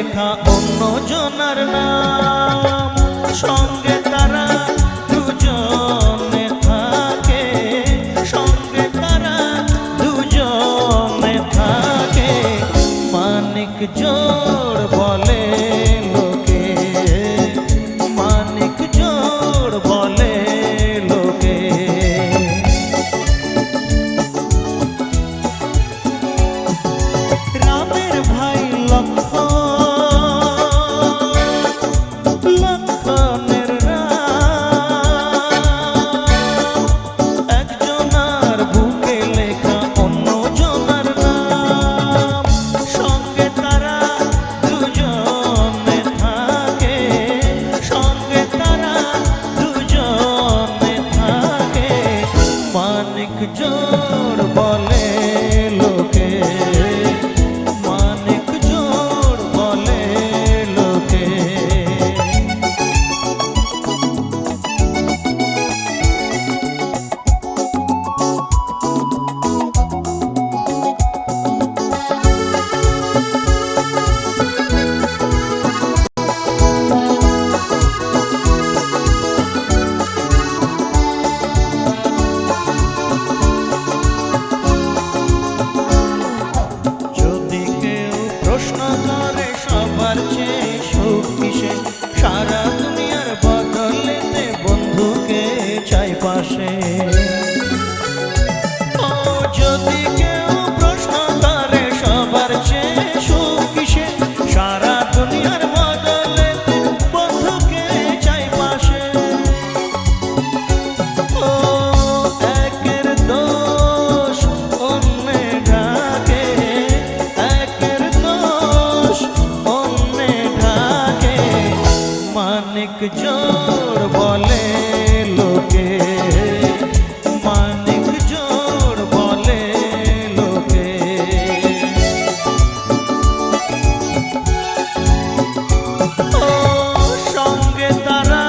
লেখা অন্য জনার নাম। সঙ্গে তারা দুজনে থাকে, সঙ্গে তারা দুজনে থাকে। মানিক জোড় বলে লোকে, মানিক জোড় বলে লোকে। রামের ভাই লক্ষণের একজনার বুকে লেখা অন্য জনার নাম। সঙ্গে তারা দুজনে থাকে, সঙ্গে তারা দুজনে থাকে। মানিক জোড় বলে লোকে, মানিক জোড় বলে লোকে। যদি কেউ প্রশ্ন করে সবার চেয়ে সুখ কিসে, সারা দুনিয়ার বদলেতে বন্ধুকে চাই পাশে। ও যদি কেউ প্রশ্ন করে সবার চেয়ে সুখ কিসে, সারা দুনিয়ার বদলেতে বন্ধুকে চাই পাশে। ও একের দোষ অন্যে ঢাকে, একের দোষ অন্যে ঢাকে। মানিক জোড় বলে লোকে, মানিক জোড় বলে লোকে। ও সঙ্গে তারা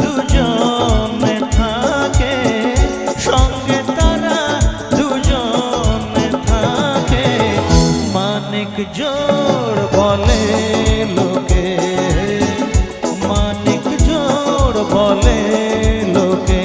দুজনে থাকে, সঙ্গে তারা দুজনে থাকে। মানিক জোড় বলে লোকে, মানিক জোড় বলে লোকে।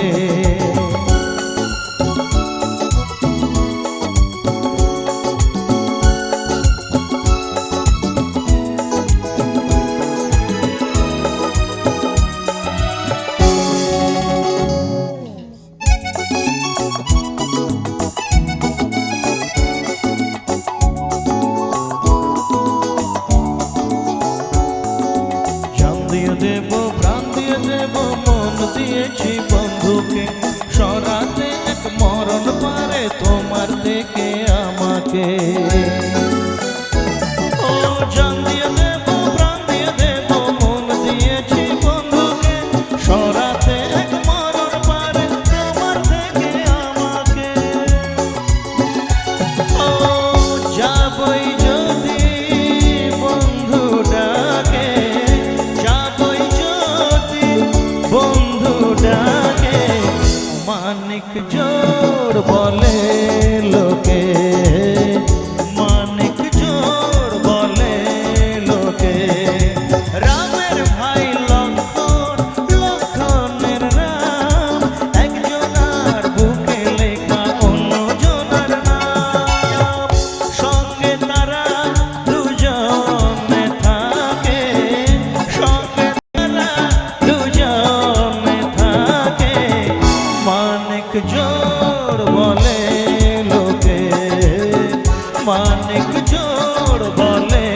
জান দিয়ে দেব, প্রাণ দিয়ে দেব, মন দিয়েছি বন্ধুকে। সরাতে এক মরণ পারে তোমার থেকে আমাকে। ও জান দিয়ে দেব, প্রাণ দিয়ে দেব, মন দিয়েছি বন্ধুকে। সরাতে এক মরণ পারে তোমার থেকে আমাকে। ও যাবই যদি বন্ধু ডাকে, যাবই যদি বন্ধু ডাকে। মানিক জোড় বলে লোকে, মানিক জোড় বলে লোকে। রামের ভাই লক্ষণের নাম, একজনার বুকে লেখা অন্য জনার নাম। সঙ্গে তারা দুজনে থাকে, সঙ্গে তারা দুজনে থাকে। মানিক জোড় বলে লোকে, মানিক জোড় বলে